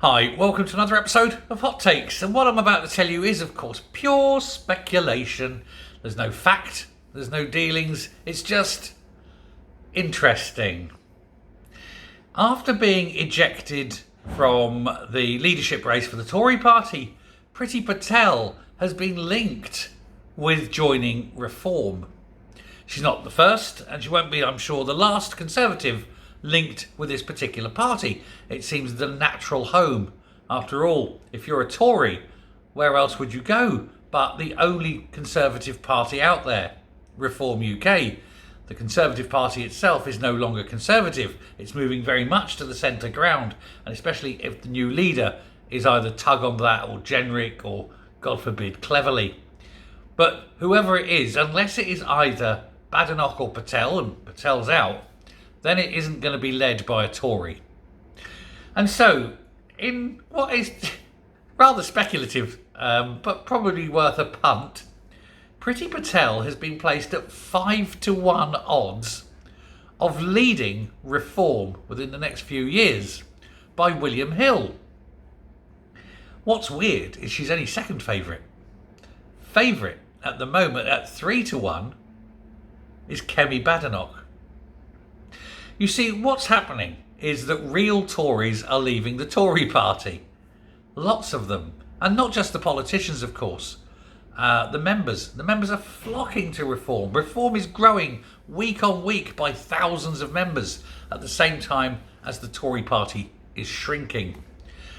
Hi, welcome to another episode of Hot Takes, and what I'm about to tell you is, of course, pure speculation. There's no fact, there's no dealings, it's just interesting. After being ejected from the leadership race for the Tory party, Priti Patel has been linked with joining Reform. She's not the first, and she won't be, I'm sure, the last Conservative linked with this particular party. It seems the natural home. After all, if you're a Tory, where else would you go but the only Conservative party out there, Reform UK? The Conservative Party itself is no longer Conservative. It's moving very much to the centre ground, and especially if the new leader is either Tug on that or Generic or, God forbid, Cleverly. But whoever it is, unless it is either Badenoch or Patel, and Patel's out, then it isn't going to be led by a Tory. And so, in what is rather speculative, but probably worth a punt, Priti Patel has been placed at 5-1 odds of leading Reform within the next few years by William Hill. What's weird is she's only second favourite. Favourite at the moment at 3-1 is Kemi Badenoch. You see, what's happening is that real Tories are leaving the Tory party. Lots of them. And not just the politicians, of course. The members. The members are flocking to Reform. Reform is growing week on week by thousands of members at the same time as the Tory party is shrinking.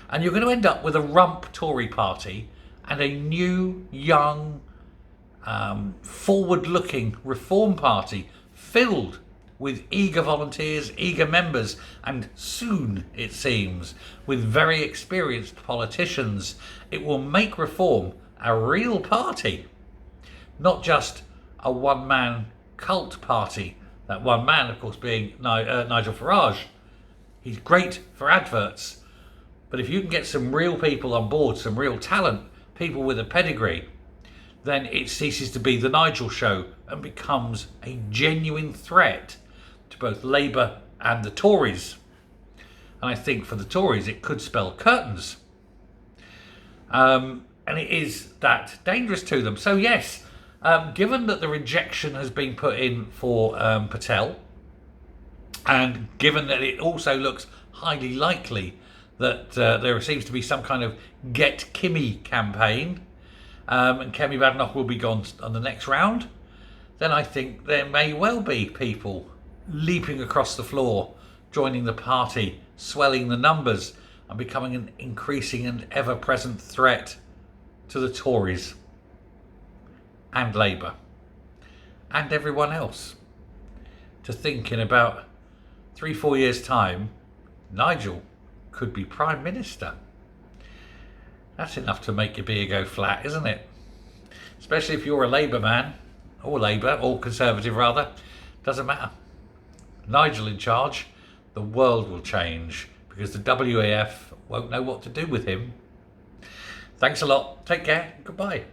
And you're going to end up with a rump Tory party and a new, young, forward-looking Reform party filled with eager volunteers, eager members, and soon, it seems, with very experienced politicians. It will make Reform a real party, not just a one-man cult party. That one man, of course, being Nigel Farage. He's great for adverts, but if you can get some real people on board, some real talent, people with a pedigree, then it ceases to be the Nigel show and becomes a genuine threat to both Labour and the Tories. And I think for the Tories it could spell curtains. And it is that dangerous to them. So yes, given that the rejection has been put in for Patel, and given that it also looks highly likely that there seems to be some kind of Get Kimmy campaign, and Kemi Badenoch will be gone on the next round, then I think there may well be people leaping across the floor, joining the party, swelling the numbers, and becoming an increasing and ever-present threat to the Tories and Labour and everyone else. To think in about 3-4 years' time, Nigel could be Prime Minister. That's enough to make your beer go flat, isn't it? Especially if you're a Labour man, or Labour, or Conservative rather, doesn't matter. Nigel in charge, the world will change because the WAF won't know what to do with him. Thanks a lot. Take care. Goodbye.